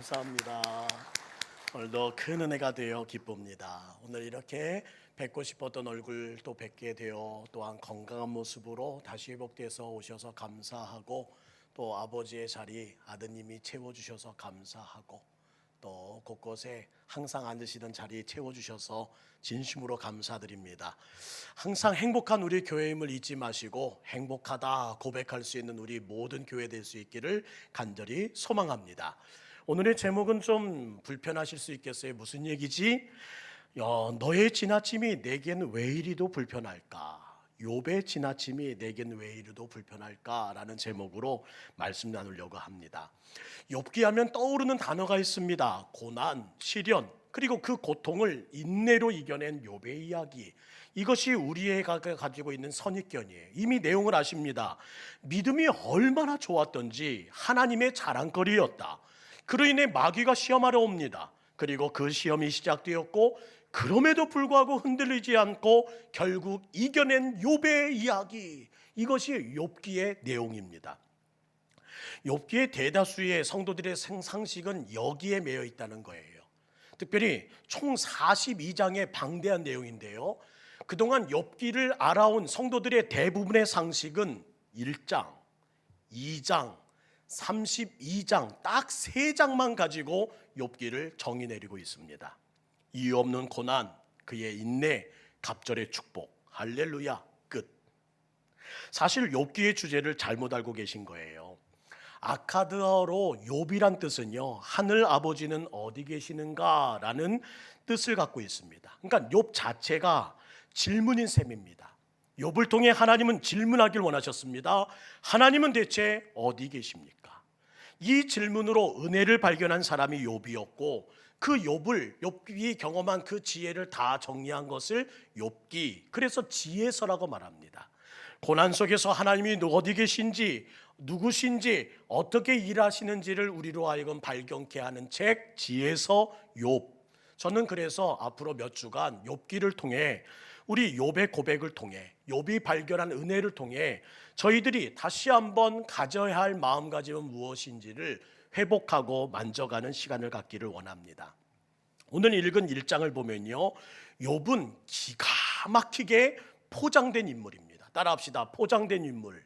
감사합니다. 오늘도 큰 은혜가 되어 기쁩니다. 오늘 이렇게 뵙고 싶었던 얼굴 또 뵙게 되어 또한 건강한 모습으로 다시 회복돼서 오셔서 감사하고, 또 아버지의 자리 아드님이 채워주셔서 감사하고, 또 곳곳에 항상 앉으시던 자리 채워주셔서 진심으로 감사드립니다. 항상 행복한 우리 교회임을 잊지 마시고 행복하다 고백할 수 있는 우리 모든 교회 될 수 있기를 간절히 소망합니다. 오늘의 제목은 좀 불편하실 수 있겠어요. 무슨 얘기지? 너의 지나침이 내겐 왜 이리도 불편할까? 욥의 지나침이 내겐 왜 이리도 불편할까라는 제목으로 말씀 나누려고 합니다. 욥기 하면 떠오르는 단어가 있습니다. 고난, 시련, 그리고 그 고통을 인내로 이겨낸 욥의 이야기. 이것이 우리가 가지고 있는 선입견이에요. 이미 내용을 아십니다. 믿음이 얼마나 좋았던지 하나님의 자랑거리였다. 그로 인해 마귀가 시험하러 옵니다. 그리고 그 시험이 시작되었고, 그럼에도 불구하고 흔들리지 않고 결국 이겨낸 욥의 이야기, 이것이 욥기의 내용입니다. 욥기의 대다수의 성도들의 상식은 여기에 매여 있다는 거예요. 특별히 총 42장의 방대한 내용인데요, 그동안 욥기를 알아온 성도들의 대부분의 상식은 1장, 2장, 32장 딱 3장만 가지고 욥기를 정의 내리고 있습니다. 이유 없는 고난, 그의 인내, 갑절의 축복, 할렐루야, 끝. 사실 욥기의 주제를 잘못 알고 계신 거예요. 아카드어로 욥이란 뜻은요, 하늘 아버지는 어디 계시는가 라는 뜻을 갖고 있습니다. 그러니까 욥 자체가 질문인 셈입니다. 욥을 통해 하나님은 질문하길 원하셨습니다. 하나님은 대체 어디 계십니까? 이 질문으로 은혜를 발견한 사람이 욥이었고, 그 욥이 경험한 그 지혜를 다 정리한 것을 욥기, 그래서 지혜서라고 말합니다. 고난 속에서 하나님이 어디 계신지, 누구신지, 어떻게 일하시는지를 우리로 하여금 발견케 하는 책, 지혜서 욥. 저는 그래서 앞으로 몇 주간 욥기를 통해, 우리 욥의 고백을 통해, 욥이 발견한 은혜를 통해 저희들이 다시 한번 가져야 할 마음가짐은 무엇인지를 회복하고 만져가는 시간을 갖기를 원합니다. 오늘 읽은 1장을 보면요, 욥은 기가 막히게 포장된 인물입니다. 따라합시다. 포장된 인물.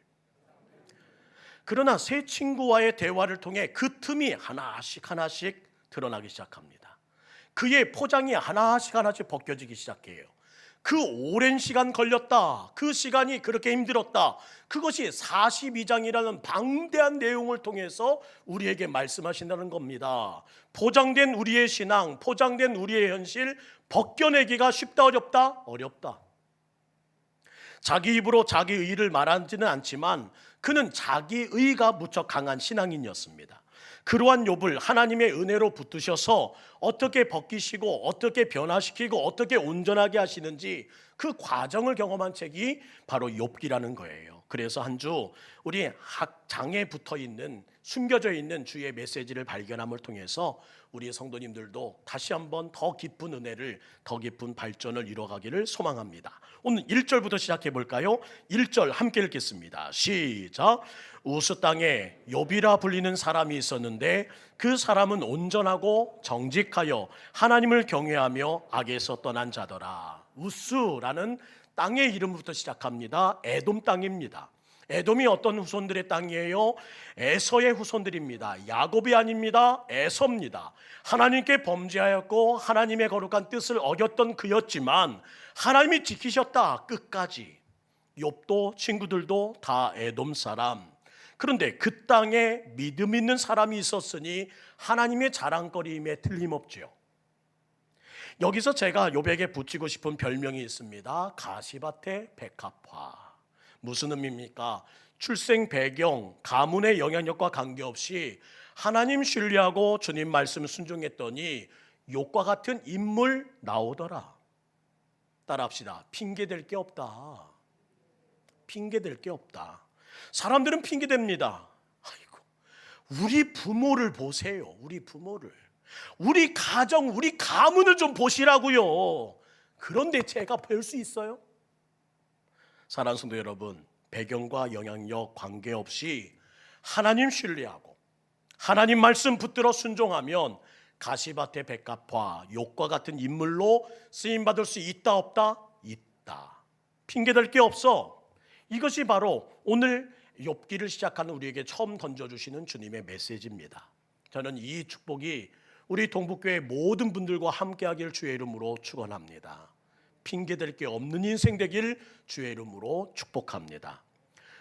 그러나 세 친구와의 대화를 통해 그 틈이 하나씩 하나씩 드러나기 시작합니다. 그의 포장이 하나씩 벗겨지기 시작해요. 그 오랜 시간 걸렸다, 그 시간이 그렇게 힘들었다, 그것이 42장이라는 방대한 내용을 통해서 우리에게 말씀하신다는 겁니다. 포장된 우리의 신앙, 포장된 우리의 현실 벗겨내기가 쉽다, 어렵다? 어렵다. 자기 입으로 자기 의를 말하지는 않지만 그는 자기 의가 무척 강한 신앙인이었습니다. 그러한 욥을 하나님의 은혜로 붙드셔서 어떻게 벗기시고 어떻게 변화시키고 어떻게 온전하게 하시는지 그 과정을 경험한 책이 바로 욥기라는 거예요. 그래서 한 주 우리 장에 붙어 있는, 숨겨져 있는 주의 메시지를 발견함을 통해서 우리 성도님들도 다시 한번 더 깊은 은혜를, 더 깊은 발전을 이뤄가기를 소망합니다. 오늘 1절부터 시작해 볼까요? 1절 함께 읽겠습니다. 시작. 우스 땅에 욥이라 불리는 사람이 있었는데 그 사람은 온전하고 정직하여 하나님을 경외하며 악에서 떠난 자더라. 우스라는 땅의 이름부터 시작합니다. 에돔 땅입니다. 에돔이 어떤 후손들의 땅이에요? 에서의 후손들입니다. 야곱이 아닙니다. 에서입니다. 하나님께 범죄하였고 하나님의 거룩한 뜻을 어겼던 그였지만 하나님이 지키셨다, 끝까지. 욥도 친구들도 다 에돔 사람. 그런데 그 땅에 믿음 있는 사람이 있었으니 하나님의 자랑거리임에 틀림없죠. 여기서 제가 욥에게 붙이고 싶은 별명이 있습니다. 가시밭의 백합화. 무슨 의미입니까? 출생 배경, 가문의 영향력과 관계없이 하나님 신뢰하고 주님 말씀 순종했더니 욥과 같은 인물 나오더라. 따라합시다. 핑계댈 게 없다. 핑계댈 게 없다. 사람들은 핑계댑니다. 아이고, 우리 부모를 보세요. 우리 부모를, 우리 가정, 우리 가문을 좀 보시라고요. 그런데 제가 별 수 있어요? 사랑하는 성도 여러분, 배경과 영향력 관계없이 하나님 신뢰하고 하나님 말씀 붙들어 순종하면 가시밭의 백합화, 욥과 같은 인물로 쓰임받을 수 있다 없다? 있다. 핑계댈 게 없어. 이것이 바로 오늘 욥기를 시작하는 우리에게 처음 던져주시는 주님의 메시지입니다. 저는 이 축복이 우리 동북교회 모든 분들과 함께하길 주의 이름으로 축원합니다. 핑계댈 게 없는 인생 되길 주의 이름으로 축복합니다.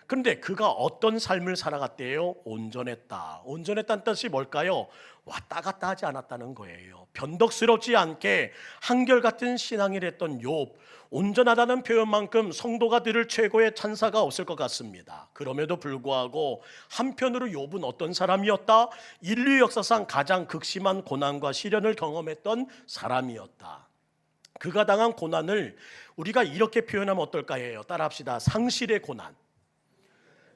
그런데 그가 어떤 삶을 살아갔대요? 온전했다. 온전했다는 뜻이 뭘까요? 왔다 갔다 하지 않았다는 거예요. 변덕스럽지 않게 한결같은 신앙을 했던 욥, 온전하다는 표현만큼 성도가 들을 최고의 찬사가 없을 것 같습니다. 그럼에도 불구하고 한편으로 욥은 어떤 사람이었다? 인류 역사상 가장 극심한 고난과 시련을 경험했던 사람이었다. 그가 당한 고난을 우리가 이렇게 표현하면 어떨까 해요? 따라합시다. 상실의 고난.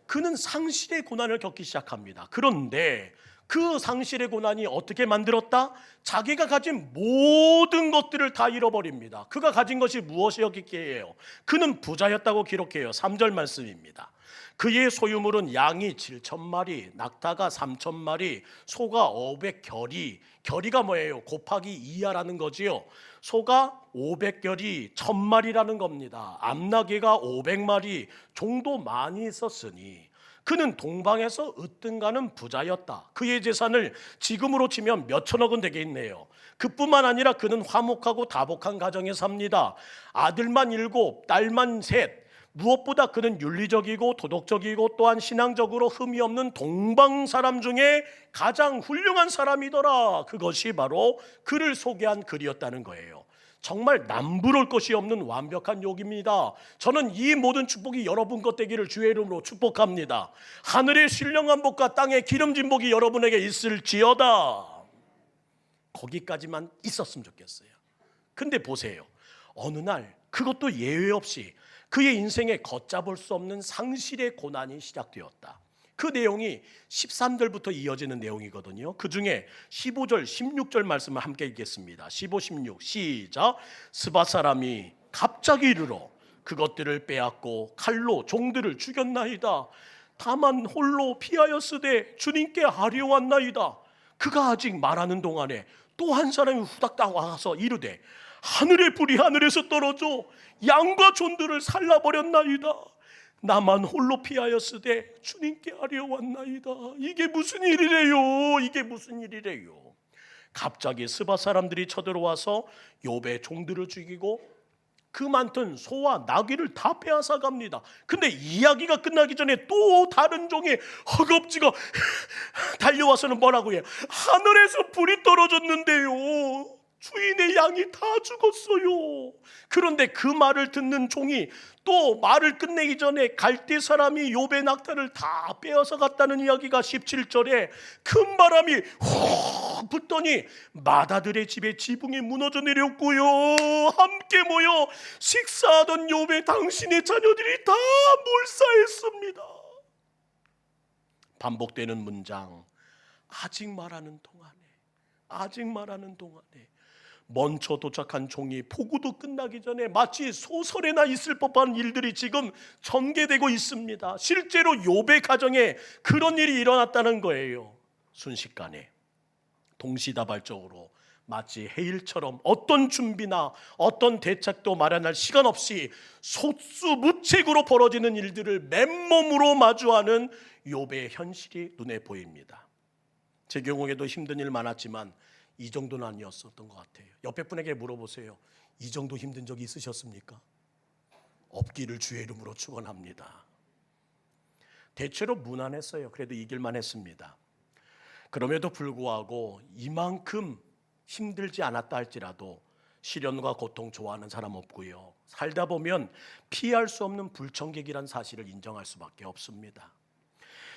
그는 상실의 고난을 겪기 시작합니다. 그런데 그 상실의 고난이 어떻게 만들었다? 자기가 가진 모든 것들을 다 잃어버립니다. 그가 가진 것이 무엇이었기에 그는 부자였다고 기록해요. 3절 말씀입니다. 그의 소유물은 양이 7,000마리, 낙타가 3,000마리, 소가 500결이. 결이가 뭐예요? 곱하기 2하라는 거지요. 소가 500결이 1,000마리라는 겁니다. 암나귀가 500마리, 종도 많이 있었으니 그는 동방에서 으뜸가는 부자였다. 그의 재산을 지금으로 치면 몇 천억은 되겠네요. 그뿐만 아니라 그는 화목하고 다복한 가정에 삽니다. 아들만 7, 딸만 3. 무엇보다 그는 윤리적이고 도덕적이고 또한 신앙적으로 흠이 없는 동방 사람 중에 가장 훌륭한 사람이더라. 그것이 바로 그를 소개한 글이었다는 거예요. 정말 남부러울 것이 없는 완벽한 욥입니다. 저는 이 모든 축복이 여러분 것 되기를 주의 이름으로 축복합니다. 하늘의 신령한 복과 땅의 기름진 복이 여러분에게 있을지어다. 거기까지만 있었으면 좋겠어요. 근데 보세요. 어느 날 그것도 예외 없이 그의 인생에 걷잡을 수 없는 상실의 고난이 시작되었다. 그 내용이 13절부터 이어지는 내용이거든요. 그 중에 15절, 16절 말씀을 함께 읽겠습니다. 15, 16 시작. 스바 사람이 갑자기 이르러 그것들을 빼앗고 칼로 종들을 죽였나이다. 다만 홀로 피하였으되 주님께 아뢰왔나이다. 그가 아직 말하는 동안에 또 한 사람이 후닥닥 와서 이르되 하늘의 불이 하늘에서 떨어져 양과 존들을 살라버렸나이다. 나만 홀로 피하였으되 주님께 아뢰왔나이다. 이게 무슨 일이래요? 이게 무슨 일이래요? 갑자기 스바 사람들이 쳐들어와서 욥의 종들을 죽이고 그 많던 소와 나귀를 다 빼앗아 갑니다. 근데 이야기가 끝나기 전에 또 다른 종의 허겁지겁 달려와서는 뭐라고 해요? 하늘에서 불이 떨어졌는데요, 주인의 양이 다 죽었어요. 그런데 그 말을 듣는 종이 또 말을 끝내기 전에 갈대 사람이 욥의 낙타를 다 빼앗아 갔다는 이야기가 17절에 큰 바람이 훅 붙더니 마다들의 집에 지붕이 무너져 내렸고요, 함께 모여 식사하던 욥의 당신의 자녀들이 다 몰사했습니다. 반복되는 문장. 아직 말하는 동안에 먼저 도착한 종이 포구도 끝나기 전에 마치 소설에나 있을 법한 일들이 지금 전개되고 있습니다. 실제로 욥의 가정에 그런 일이 일어났다는 거예요. 순식간에 동시다발적으로 마치 해일처럼 어떤 준비나 어떤 대책도 마련할 시간 없이 속수무책으로 벌어지는 일들을 맨몸으로 마주하는 욥의 현실이 눈에 보입니다. 제 경우에도 힘든 일 많았지만 이 정도는 아니었었던 것 같아요. 옆에 분에게 물어보세요. 이 정도 힘든 적이 있으셨습니까? 없기를 주의 이름으로 축원합니다. 대체로 무난했어요. 그래도 이길만 했습니다. 그럼에도 불구하고 이만큼 힘들지 않았다 할지라도 시련과 고통 좋아하는 사람 없고요. 살다 보면 피할 수 없는 불청객이란 사실을 인정할 수밖에 없습니다.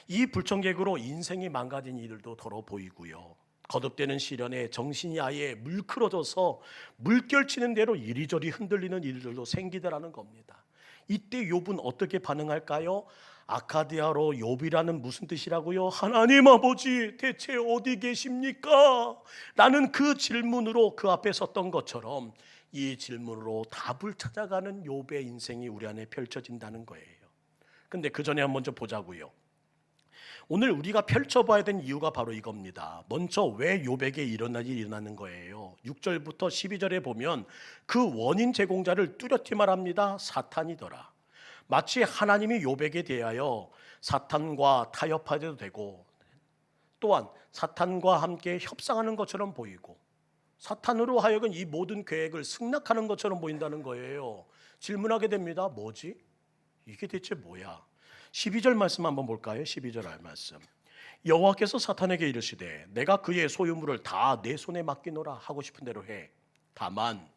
이 불청객으로 인생이 망가진 이들도 더러 보이고요. 거듭되는 시련에 정신이 아예 물크러져서 물결치는 대로 이리저리 흔들리는 일들도 생기더라는 겁니다. 이때 욥은 어떻게 반응할까요? 아카디아로 욥이라는 무슨 뜻이라고요? 하나님 아버지 대체 어디 계십니까? 라는 그 질문으로 그 앞에 섰던 것처럼 이 질문으로 답을 찾아가는 욥의 인생이 우리 안에 펼쳐진다는 거예요. 근데 그 전에 한번 좀 보자고요. 오늘 우리가 펼쳐봐야 된 이유가 바로 이겁니다. 먼저 왜 욥에게 이런 일이 일어나는 거예요. 6절부터 12절에 보면 그 원인 제공자를 뚜렷이 말합니다. 사탄이더라. 마치 하나님이 욥에게 대하여 사탄과 타협하셔도 되고, 또한 사탄과 함께 협상하는 것처럼 보이고, 사탄으로 하여금 이 모든 계획을 승낙하는 것처럼 보인다는 거예요. 질문하게 됩니다. 뭐지? 이게 대체 뭐야? 12절 말씀 한번 볼까요? 12절 말씀. 여호와께서 사탄에게 이르시되 내가 그의 소유물을 다 내 손에 맡기노라. 하고 싶은 대로 해. 다만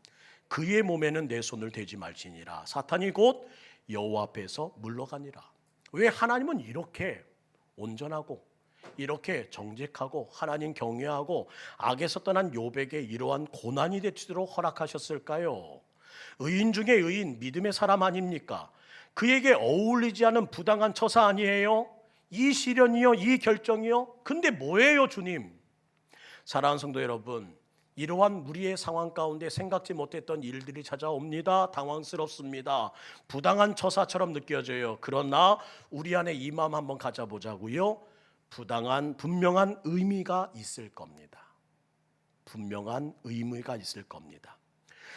그의 몸에는 내 손을 대지 말지니라. 사탄이 곧 여호와 앞에서 물러가니라. 왜 하나님은 이렇게 온전하고 이렇게 정직하고 하나님 경외하고 악에서 떠난 욥에게 이러한 고난이 되도록 허락하셨을까요? 의인 중에 의인, 믿음의 사람 아닙니까? 그에게 어울리지 않은 부당한 처사 아니에요? 이 시련이요, 이 결정이요? 근데 뭐예요, 주님? 사랑하는 성도 여러분, 이러한 우리의 상황 가운데 생각지 못했던 일들이 찾아옵니다. 당황스럽습니다. 부당한 처사처럼 느껴져요. 그러나 우리 안에 이 마음 한번 가져보자고요. 분명한 의미가 있을 겁니다. 분명한 의미가 있을 겁니다.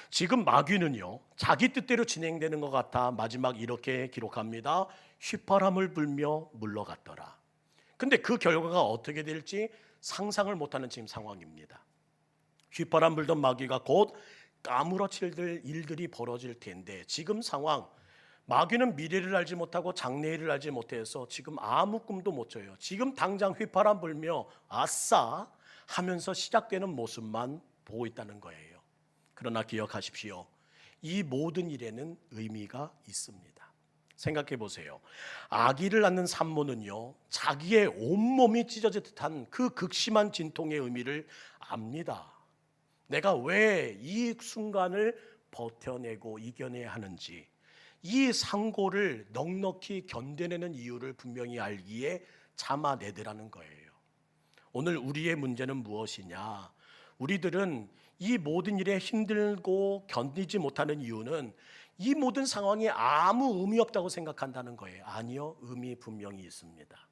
지금 마귀는요, 자기 뜻대로 진행되는 것 같아 마지막 이렇게 기록합니다. 휘파람을 불며 물러갔더라. 근데 그 결과가 어떻게 될지 상상을 못하는 지금 상황입니다. 휘파람 불던 마귀가 곧 까무러칠 일들이 벌어질 텐데, 지금 상황, 마귀는 미래를 알지 못하고 장래일을 알지 못해서 지금 아무 꿈도 못 꿔요. 지금 당장 휘파람 불며 아싸 하면서 시작되는 모습만 보고 있다는 거예요. 그러나 기억하십시오. 이 모든 일에는 의미가 있습니다. 생각해 보세요. 아기를 낳는 산모는요, 자기의 온몸이 찢어질 듯한 그 극심한 진통의 의미를 압니다. 내가 왜 이 순간을 버텨내고 이겨내야 하는지, 이 상고를 넉넉히 견뎌내는 이유를 분명히 알기에 참아내더라는 거예요. 오늘 우리의 문제는 무엇이냐? 우리들은 이 모든 일에 힘들고 견디지 못하는 이유는 이 모든 상황이 아무 의미 없다고 생각한다는 거예요. 아니요, 의미 분명히 있습니다.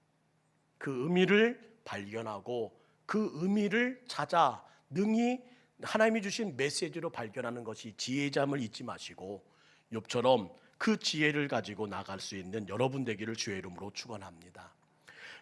그 의미를 발견하고 그 의미를 찾아 능히 하나님이 주신 메시지로 발견하는 것이 지혜잠을 잊지 마시고 욥처럼 그 지혜를 가지고 나갈 수 있는 여러분 되기를 주의 이름으로 축원합니다.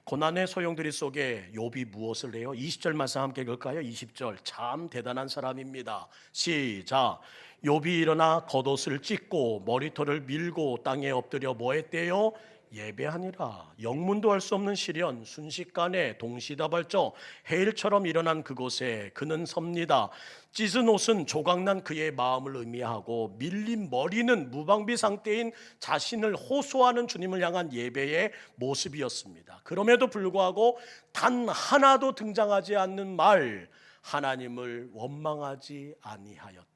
고난의 소용돌이 속에 욥이 무엇을 해요? 20절 말씀 함께 읽을까요? 20절. 참 대단한 사람입니다. 시작. 욥이 일어나 겉옷을 찢고 머리털을 밀고 땅에 엎드려 뭐 했대요? 예배하니라. 영문도 할 수 없는 시련, 순식간에 동시다발적 해일처럼 일어난 그곳에 그는 섭니다. 찢은 옷은 조각난 그의 마음을 의미하고 밀린 머리는 무방비 상태인 자신을 호소하는 주님을 향한 예배의 모습이었습니다. 그럼에도 불구하고 단 하나도 등장하지 않는 말, 하나님을 원망하지 아니하였다.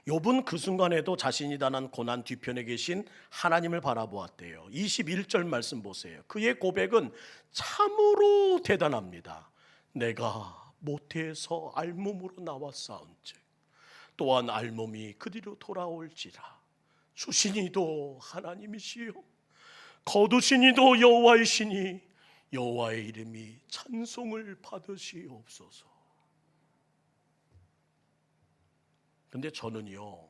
욥은 그 순간에도 자신이 당한 고난 뒤편에 계신 하나님을 바라보았대요. 21절 말씀 보세요. 그의 고백은 참으로 대단합니다. 내가 모태에서 알몸으로 나왔사온즉 또한 알몸이 그리로 돌아올지라. 주시니도 하나님이시요 거두시니도 여호와이시니 여호와의 이름이 찬송을 받으시옵소서. 근데 저는요,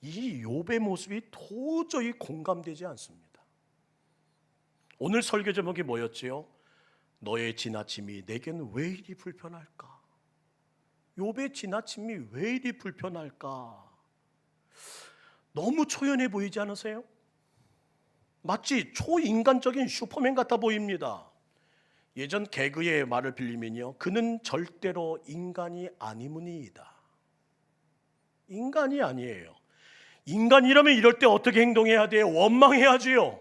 이 욥의 모습이 도저히 공감되지 않습니다. 오늘 설교 제목이 뭐였지요? 너의 지나침이 내겐 왜 이리 불편할까? 욥의 지나침이 왜 이리 불편할까? 너무 초연해 보이지 않으세요? 마치 초인간적인 슈퍼맨 같아 보입니다. 예전 개그의 말을 빌리면요, 그는 절대로 인간이 아니무니이다. 인간이 아니에요. 인간이라면 이럴 때 어떻게 행동해야 돼요? 원망해야지요.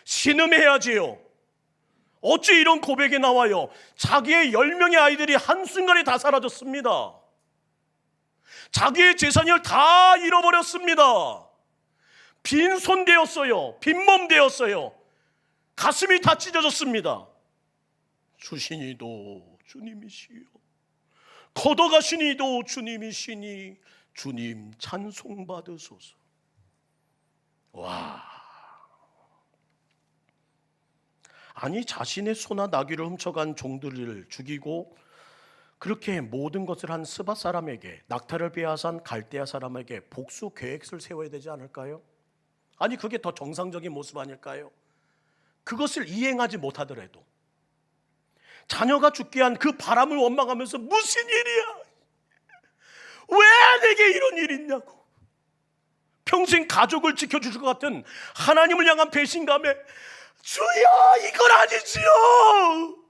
신음해야지요. 어찌 이런 고백이 나와요? 자기의 10명의 아이들이 한순간에 다 사라졌습니다. 자기의 재산을 다 잃어버렸습니다. 빈손 되었어요. 빈몸 되었어요. 가슴이 다 찢어졌습니다. 주시니도 주님이시요 걷어가시니도 주님이시니 주님 찬송 받으소서. 와, 아니 자신의 소나 나귀를 훔쳐간 종들을 죽이고 그렇게 모든 것을 한 스바 사람에게, 낙타를 빼앗은 갈대아 사람에게 복수 계획을 세워야 되지 않을까요? 아니 그게 더 정상적인 모습 아닐까요? 그것을 이행하지 못하더라도 자녀가 죽게 한 그 바람을 원망하면서 무슨 일이야? 왜 내게 이런 일이 있냐고, 평생 가족을 지켜주실 것 같은 하나님을 향한 배신감에 주여 이건 아니지요.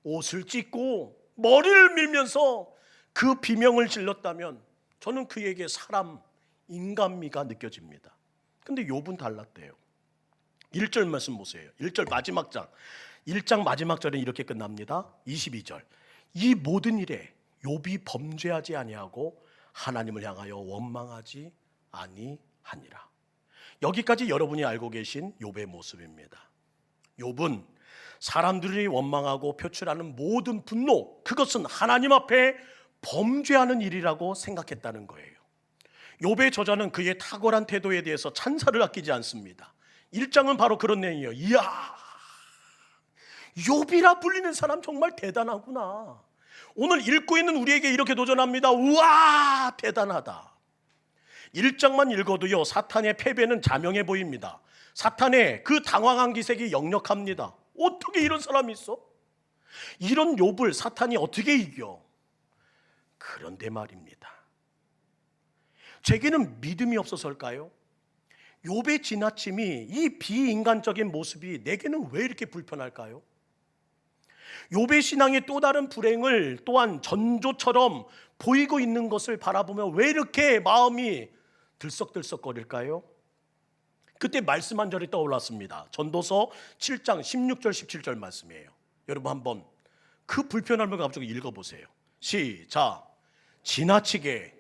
옷을 찢고 머리를 밀면서 그 비명을 질렀다면 저는 그에게 사람, 인간미가 느껴집니다. 근데 욥은 달랐대요. 1절 말씀 보세요. 1절 마지막 장, 1장 마지막 절은 이렇게 끝납니다. 22절, 이 모든 일에 욥이 범죄하지 아니하고 하나님을 향하여 원망하지 아니하니라. 여기까지 여러분이 알고 계신 욥의 모습입니다. 욥은 사람들이 원망하고 표출하는 모든 분노, 그것은 하나님 앞에 범죄하는 일이라고 생각했다는 거예요. 욥의 저자는 그의 탁월한 태도에 대해서 찬사를 아끼지 않습니다. 1장은 바로 그런 내용이에요. 이야, 욥이라 불리는 사람 정말 대단하구나. 오늘 읽고 있는 우리에게 이렇게 도전합니다. 우와, 대단하다. 1장만 읽어도요, 사탄의 패배는 자명해 보입니다. 사탄의 그 당황한 기색이 역력합니다. 어떻게 이런 사람이 있어? 이런 욥을 사탄이 어떻게 이겨? 그런데 말입니다, 제게는 믿음이 없어서일까요? 욥의 지나침이, 이 비인간적인 모습이 내게는 왜 이렇게 불편할까요? 욥의 신앙의 또 다른 불행을 또한 전조처럼 보이고 있는 것을 바라보며 왜 이렇게 마음이 들썩들썩거릴까요? 그때 말씀 한 절이 떠올랐습니다. 전도서 7장 16절 17절 말씀이에요. 여러분 한번 그 불편함을 갑자기 읽어보세요. 시작. 지나치게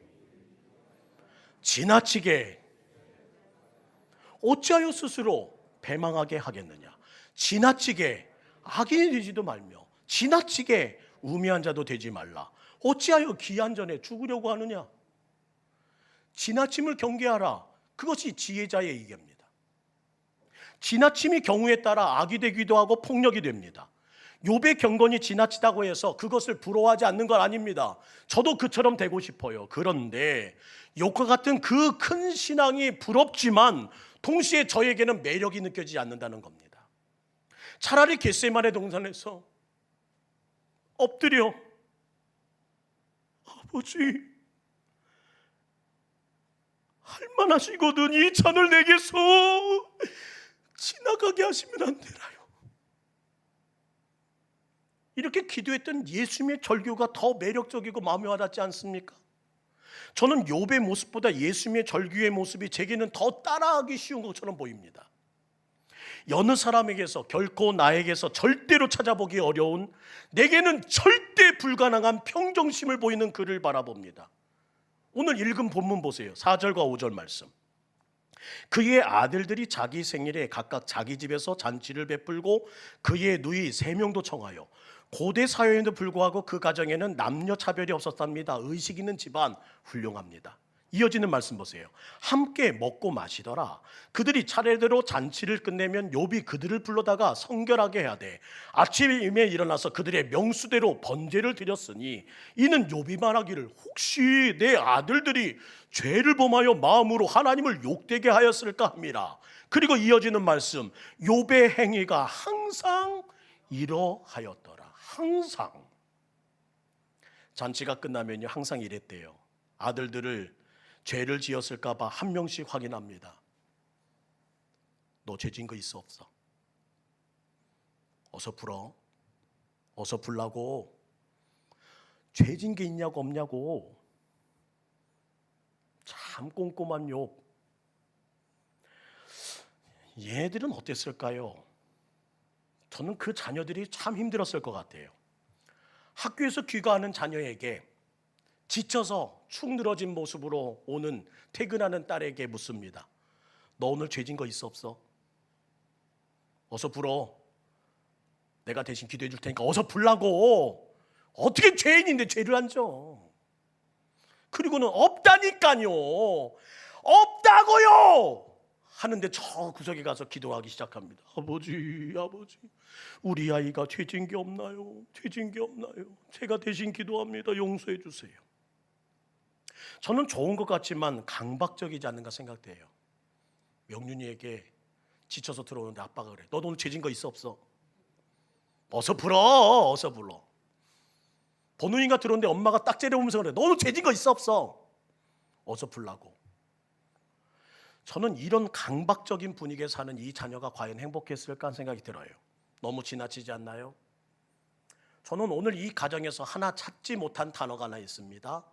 어찌하여 스스로 배망하게 하겠느냐. 지나치게 악인이 되지도 말며 지나치게 우매한 자도 되지 말라. 어찌하여 기한 전에 죽으려고 하느냐. 지나침을 경계하라. 그것이 지혜자의 얘기입니다. 지나침이 경우에 따라 악이 되기도 하고 폭력이 됩니다. 욥의 경건이 지나치다고 해서 그것을 부러워하지 않는 건 아닙니다. 저도 그처럼 되고 싶어요. 그런데 욥과 같은 그 큰 신앙이 부럽지만 동시에 저에게는 매력이 느껴지지 않는다는 겁니다. 차라리 겟세마네 동산에서 엎드려, 아버지 할만하시거든 이 잔을 내게서 지나가게 하시면 안 되나요? 이렇게 기도했던 예수님의 절규가 더 매력적이고 마음에 와닿지 않습니까? 저는 욥의 모습보다 예수님의 절규의 모습이 제게는 더 따라하기 쉬운 것처럼 보입니다. 여느 사람에게서, 결코 나에게서 절대로 찾아보기 어려운, 내게는 절대 불가능한 평정심을 보이는 그를 바라봅니다. 오늘 읽은 본문 보세요. 4절과 5절 말씀. 그의 아들들이 자기 생일에 각각 자기 집에서 잔치를 베풀고 그의 누이 3명도 청하여, 고대 사회에도 불구하고 그 가정에는 남녀 차별이 없었답니다. 의식 있는 집안, 훌륭합니다. 이어지는 말씀 보세요. 함께 먹고 마시더라. 그들이 차례대로 잔치를 끝내면 욥이 그들을 불러다가 성결하게 해야 돼. 아침에 일어나서 그들의 명수대로 번제를 드렸으니 이는 욥이 말하기를 혹시 내 아들들이 죄를 범하여 마음으로 하나님을 욕되게 하였을까 합니다. 그리고 이어지는 말씀, 욥의 행위가 항상 이러하였더라. 항상. 잔치가 끝나면요 항상 이랬대요. 아들들을 죄를 지었을까 봐 한 명씩 확인합니다. 너 죄 지은 거 있어 없어? 어서 풀어. 어서 풀라고. 죄 지은 게 있냐고 없냐고. 참 꼼꼼한 욥. 얘들은 어땠을까요? 저는 그 자녀들이 참 힘들었을 것 같아요. 학교에서 귀가하는 자녀에게 지쳐서 축 늘어진 모습으로 오는 퇴근하는 딸에게 묻습니다. 너 오늘 죄 진 거 있어 없어? 어서 불어. 내가 대신 기도해 줄 테니까 어서 불라고. 어떻게 죄인인데 죄를 안 져? 그리고는 없다니까요. 없다고요. 하는데 저 구석에 가서 기도하기 시작합니다. 아버지, 아버지, 우리 아이가 죄진 게 없나요? 죄진 게 없나요? 제가 대신 기도합니다. 용서해 주세요. 저는 좋은 것 같지만 강박적이지 않는가 생각돼요. 명륜이에게 지쳐서 들어오는데 아빠가 그래. 너 오늘 죄진 거 있어 없어? 어서 불어, 어서 불러. 본우이가 들어오는데 엄마가 딱 째려보면서 그래. 너 오늘 죄진 거 있어 없어? 어서 불라고. 저는 이런 강박적인 분위기에 사는 이 자녀가 과연 행복했을까 하는 생각이 들어요. 너무 지나치지 않나요? 저는 오늘 이 가정에서 하나 찾지 못한 단어가 하나 있습니다.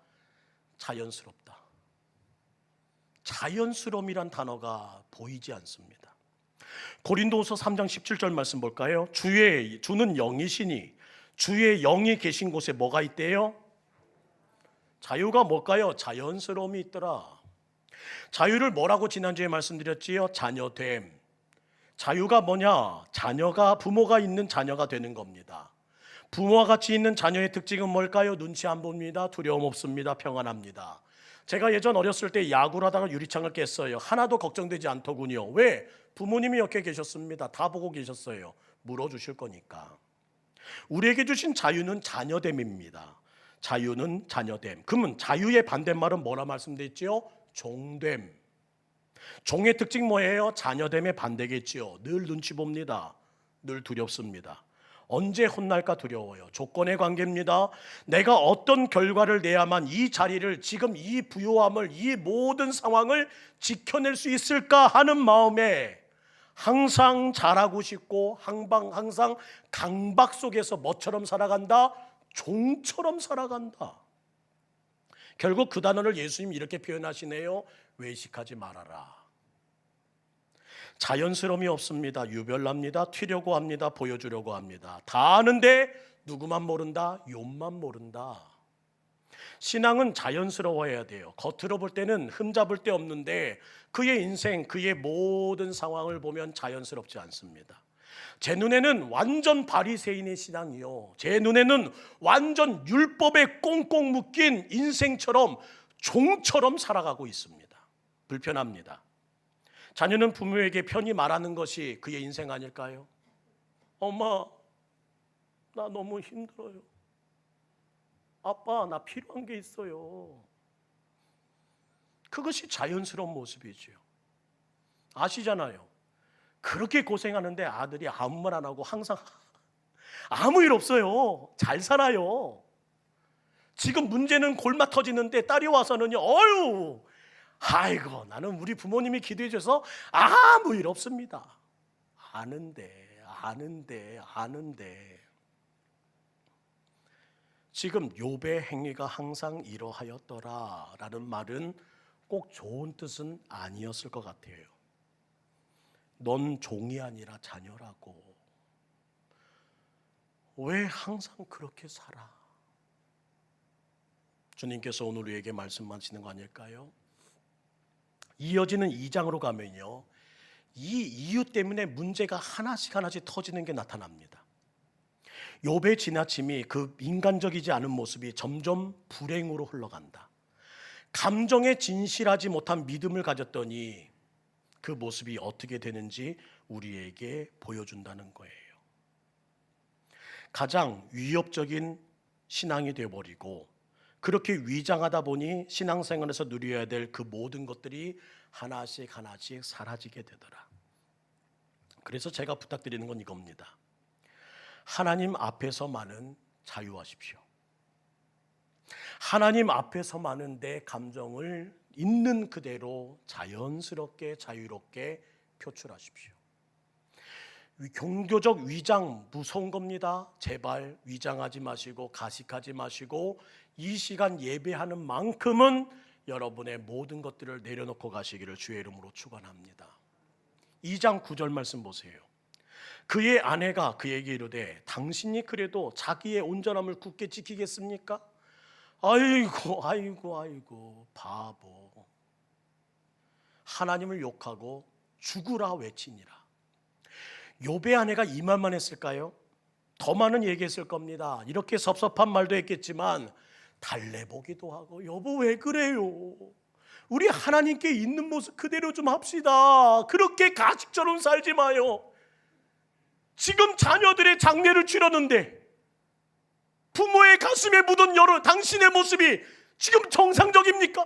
자연스럽다. 자연스러움이란 단어가 보이지 않습니다. 고린도후서 3장 17절 말씀 볼까요? 주는 영이시니 주의 영이 계신 곳에 뭐가 있대요? 자유가 뭘까요? 자연스러움이 있더라. 자유를 뭐라고 지난주에 말씀드렸지요? 자녀됨. 자유가 뭐냐? 자녀가 부모가 있는 자녀가 되는 겁니다. 부모와 같이 있는 자녀의 특징은 뭘까요? 눈치 안 봅니다. 두려움 없습니다. 평안합니다. 제가 예전 어렸을 때 야구를 하다가 유리창을 깼어요. 하나도 걱정되지 않더군요. 왜? 부모님이 옆에 계셨습니다. 다 보고 계셨어요. 물어주실 거니까. 우리에게 주신 자유는 자녀됨입니다. 자유는 자녀됨. 그러면 자유의 반대말은 뭐라 말씀드렸지요? 종됨. 종의 특징 뭐예요? 자녀됨의 반대겠지요. 늘 눈치 봅니다. 늘 두렵습니다. 언제 혼날까 두려워요. 조건의 관계입니다. 내가 어떤 결과를 내야만 이 자리를, 지금 이 부요함을, 이 모든 상황을 지켜낼 수 있을까 하는 마음에 항상 잘하고 싶고 항상 강박 속에서 뭐처럼 살아간다? 종처럼 살아간다. 결국 그 단어를 예수님이 이렇게 표현하시네요. 외식하지 말아라. 자연스러움이 없습니다. 유별납니다. 튀려고 합니다. 보여주려고 합니다. 다 아는데 누구만 모른다? 욥만 모른다. 신앙은 자연스러워야 돼요. 겉으로 볼 때는 흠잡을 데 없는데 그의 인생, 그의 모든 상황을 보면 자연스럽지 않습니다. 제 눈에는 완전 바리새인의 신앙이요, 제 눈에는 완전 율법에 꽁꽁 묶인 인생처럼 종처럼 살아가고 있습니다. 불편합니다. 자녀는 부모에게 편히 말하는 것이 그의 인생 아닐까요? 엄마, 나 너무 힘들어요. 아빠, 나 필요한 게 있어요. 그것이 자연스러운 모습이죠. 아시잖아요. 그렇게 고생하는데 아들이 아무 말 안 하고 항상 아무 일 없어요. 잘 살아요. 지금 문제는 골마 터지는데 딸이 와서는요, 어휴, 아이고, 나는 우리 부모님이 기도해 줘서 아무 일 없습니다. 아는데 지금 욥의 행위가 항상 이러하였더라 라는 말은 꼭 좋은 뜻은 아니었을 것 같아요. 넌 종이 아니라 자녀라고. 왜 항상 그렇게 살아? 주님께서 오늘 우리에게 말씀하시는 거 아닐까요? 이어지는 2장으로 가면요, 이 이유 때문에 문제가 하나씩 터지는 게 나타납니다. 욥의 지나침이, 그 인간적이지 않은 모습이 점점 불행으로 흘러간다. 감정에 진실하지 못한 믿음을 가졌더니 그 모습이 어떻게 되는지 우리에게 보여준다는 거예요. 가장 위협적인 신앙이 되어버리고, 그렇게 위장하다 보니 신앙생활에서 누려야 될 그 모든 것들이 하나씩 사라지게 되더라. 그래서 제가 부탁드리는 건 이겁니다. 하나님 앞에서만은 자유하십시오. 하나님 앞에서만은 내 감정을 있는 그대로 자연스럽게 자유롭게 표출하십시오. 종교적 위장 무서운 겁니다. 제발 위장하지 마시고 가식하지 마시고 이 시간 예배하는 만큼은 여러분의 모든 것들을 내려놓고 가시기를 주의 이름으로 축원합니다. 2장 9절 말씀 보세요. 그의 아내가 그에게 이르되 당신이 그래도 자기의 온전함을 굳게 지키겠습니까? 아이고 바보. 하나님을 욕하고 죽으라 외치니라. 욥의 아내가 이 말만 했을까요? 더 많은 얘기했을 겁니다. 이렇게 섭섭한 말도 했겠지만 달래보기도 하고, 여보 왜 그래요? 우리 하나님께 있는 모습 그대로 좀 합시다. 그렇게 가식처럼 살지 마요. 지금 자녀들의 장례를 치렀는데 부모의 가슴에 묻은 당신의 모습이 지금 정상적입니까?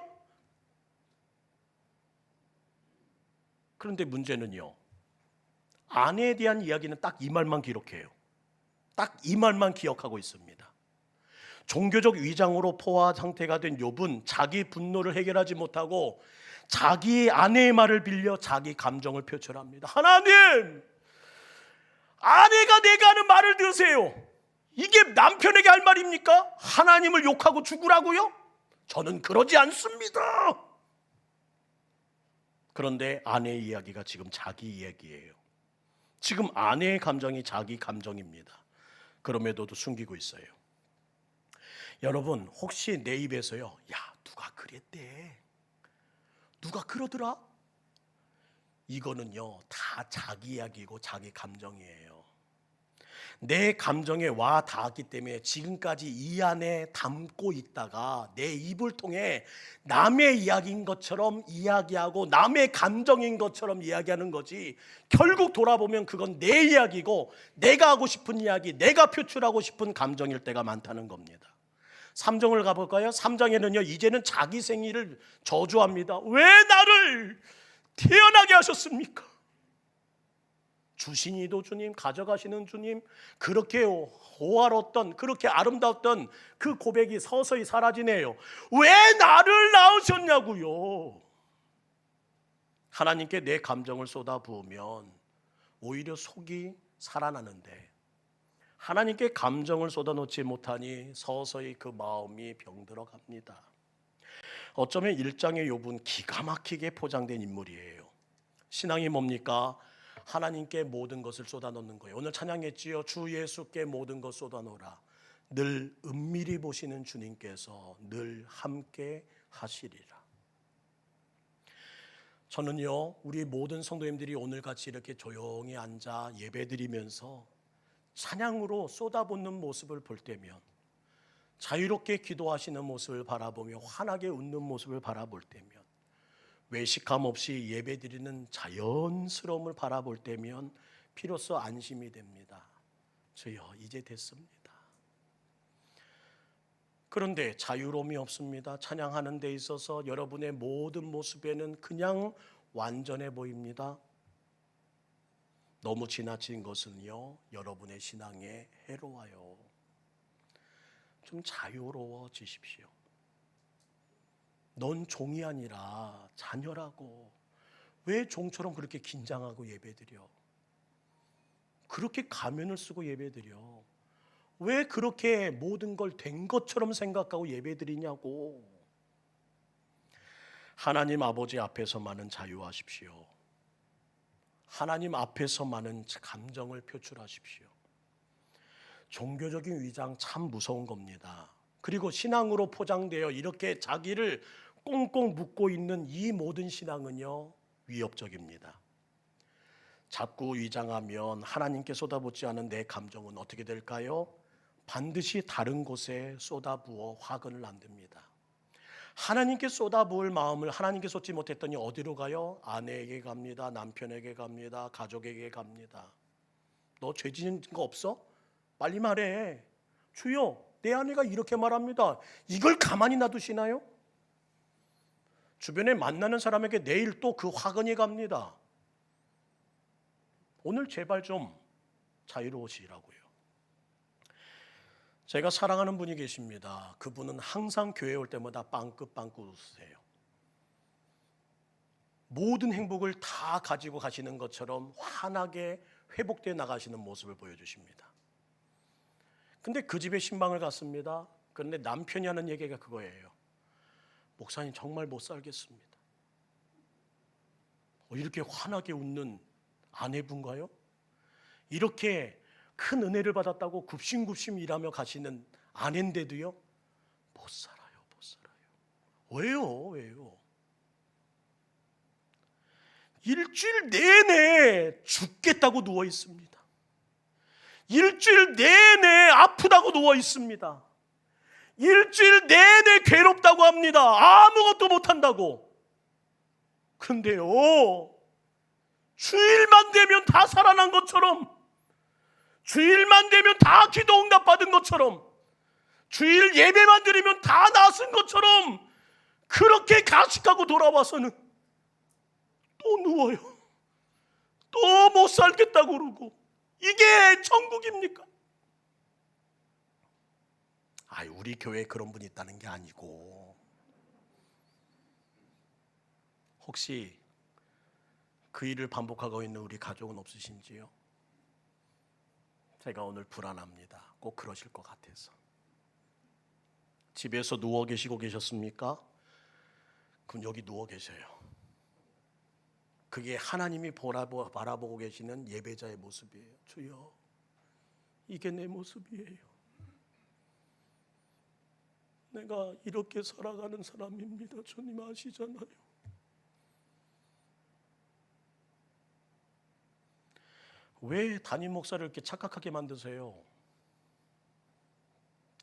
그런데 문제는요, 아내에 대한 이야기는 딱 이 말만 기록해요. 딱 이 말만 기억하고 있습니다. 종교적 위장으로 포화 상태가 된 욥은 자기 분노를 해결하지 못하고 자기 아내의 말을 빌려 자기 감정을 표출합니다. 하나님, 아내가 내가 하는 말을 들으세요. 이게 남편에게 할 말입니까? 하나님을 욕하고 죽으라고요? 저는 그러지 않습니다. 그런데 아내의 이야기가 지금 자기 이야기예요. 지금 아내의 감정이 자기 감정입니다. 그럼에도 숨기고 있어요. 여러분, 혹시 내 입에서요, 야, 누가 그랬대, 누가 그러더라, 이거는요 다 자기 이야기고 자기 감정이에요. 내 감정에 와 닿았기 때문에 지금까지 이 안에 담고 있다가 내 입을 통해 남의 이야기인 것처럼 이야기하고 남의 감정인 것처럼 이야기하는 거지, 결국 돌아보면 그건 내 이야기고 내가 하고 싶은 이야기, 내가 표출하고 싶은 감정일 때가 많다는 겁니다. 3장을 가볼까요? 3장에는요 이제는 자기 생일을 저주합니다. 왜 나를 태어나게 하셨습니까? 주신이도 주님, 가져가시는 주님, 그렇게 호화롭던, 그렇게 아름다웠던 그 고백이 서서히 사라지네요. 왜 나를 낳으셨냐고요. 하나님께 내 감정을 쏟아부으면 오히려 속이 살아나는데 하나님께 감정을 쏟아놓지 못하니 서서히 그 마음이 병들어 갑니다. 어쩌면 1장의 욥은 기가 막히게 포장된 인물이에요. 신앙이 뭡니까? 하나님께 모든 것을 쏟아놓는 거예요. 오늘 찬양했지요. 주 예수께 모든 것 쏟아놓으라. 늘 은밀히 보시는 주님께서 늘 함께 하시리라. 저는요 우리 모든 성도님들이 오늘같이 이렇게 조용히 앉아 예배드리면서 찬양으로 쏟아붓는 모습을 볼 때면, 자유롭게 기도하시는 모습을 바라보며 환하게 웃는 모습을 바라볼 때면, 외식함 없이 예배드리는 자연스러움을 바라볼 때면 비로소 안심이 됩니다. 주여, 이제 됐습니다. 그런데 자유로움이 없습니다. 찬양하는 데 있어서 여러분의 모든 모습에는 그냥 완전해 보입니다. 너무 지나친 것은요 여러분의 신앙에 해로워요. 좀 자유로워지십시오. 넌 종이 아니라 자녀라고. 왜 종처럼 그렇게 긴장하고 예배드려? 그렇게 가면을 쓰고 예배드려? 왜 그렇게 모든 걸 된 것처럼 생각하고 예배드리냐고. 하나님 아버지 앞에서만은 자유하십시오. 하나님 앞에서만은 감정을 표출하십시오. 종교적인 위장 참 무서운 겁니다. 그리고 신앙으로 포장되어 이렇게 자기를 꽁꽁 묶고 있는 이 모든 신앙은요 위협적입니다. 자꾸 위장하면 하나님께 쏟아붓지 않은 내 감정은 어떻게 될까요? 반드시 다른 곳에 쏟아부어 화근을 만듭니다. 하나님께 쏟아부을 마음을 하나님께 쏟지 못했더니 어디로 가요? 아내에게 갑니다. 남편에게 갑니다. 가족에게 갑니다. 너 죄 지은 거 없어? 빨리 말해. 주여, 내 아내가 이렇게 말합니다. 이걸 가만히 놔두시나요? 주변에 만나는 사람에게 내일 또 그 화근이 갑니다. 오늘 제발 좀 자유로우시라고요. 제가 사랑하는 분이 계십니다. 그분은 항상 교회 올 때마다 빵긋빵긋 웃으세요. 모든 행복을 다 가지고 가시는 것처럼 환하게 회복되어 나가시는 모습을 보여주십니다. 근데 그 집에 신방을 갔습니다. 그런데 남편이 하는 얘기가 그거예요. 목사님, 정말 못 살겠습니다. 이렇게 환하게 웃는 아내분가요? 이렇게 큰 은혜를 받았다고 굽신굽신 일하며 가시는 아내인데도요 못 살아요. 왜요? 일주일 내내 죽겠다고 누워 있습니다. 일주일 내내 아프다고 누워 있습니다. 일주일 내내 괴롭다고 합니다. 아무것도 못한다고. 근데요, 주일만 되면 다 살아난 것처럼, 주일만 되면 다 기도 응답 받은 것처럼, 주일 예배만 드리면 다 나은 것처럼 그렇게 가식하고 돌아와서는 또 누워요. 또 못 살겠다고 그러고. 이게 천국입니까? 우리 교회에 그런 분이 있다는 게 아니고, 혹시 그 일을 반복하고 있는 우리 가족은 없으신지요? 제가 오늘 불안합니다. 꼭 그러실 것 같아서. 집에서 누워 계시고 계셨습니까? 그럼 여기 누워 계셔요. 그게 하나님이 바라보고 계시는 예배자의 모습이에요. 주여, 이게 내 모습이에요. 내가 이렇게 살아가는 사람입니다. 주님 아시잖아요. 왜 담임 목사를 이렇게 착각하게 만드세요?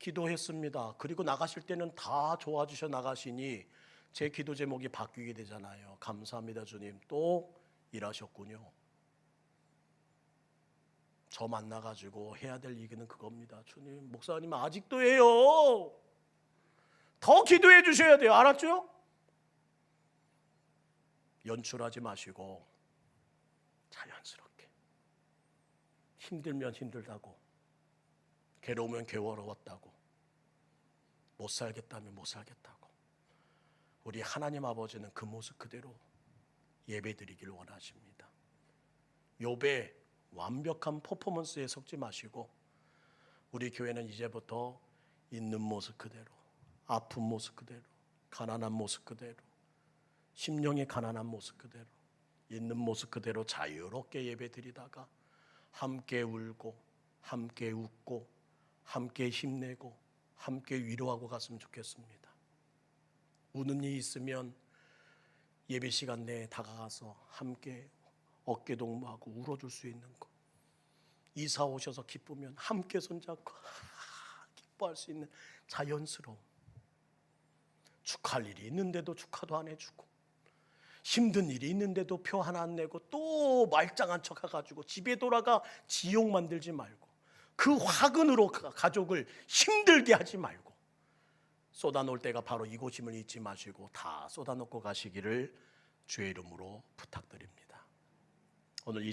기도했습니다. 그리고 나가실 때는 다 도와주셔 나가시니 제 기도 제목이 바뀌게 되잖아요. 감사합니다 주님, 또 일하셨군요. 저 만나가지고 해야 될 얘기는 그겁니다. 주님, 목사님 아직도 해요. 더 기도해 주셔야 돼요. 알았죠? 연출하지 마시고 자연스럽게, 힘들면 힘들다고, 괴로우면 괴로웠다고, 못 살겠다면 못 살겠다고, 우리 하나님 아버지는 그 모습 그대로 예배드리기를 원하십니다. 욥의 완벽한 퍼포먼스에 속지 마시고, 우리 교회는 이제부터 있는 모습 그대로, 아픈 모습 그대로, 가난한 모습 그대로, 심령의 가난한 모습 그대로, 있는 모습 그대로 자유롭게 예배드리다가 함께 울고 함께 웃고 함께 힘내고 함께 위로하고 갔으면 좋겠습니다. 우는 일 있으면 예배 시간 내에 다가가서 함께 어깨 동무하고 울어줄 수 있는 것, 이사 오셔서 기쁘면 함께 손잡고 기뻐할 수 있는 자연스러움, 축하할 일이 있는데도 축하도 안 해주고, 힘든 일이 있는데도 표 하나 안 내고 또 말짱한 척 해가지고 집에 돌아가 지옥 만들지 말고, 그 화근으로 가족을 힘들게 하지 말고, 쏟아놓을 때가 바로 이곳임을 잊지 마시고 다 쏟아놓고 가시기를 주의 이름으로 부탁드립니다. 오늘 이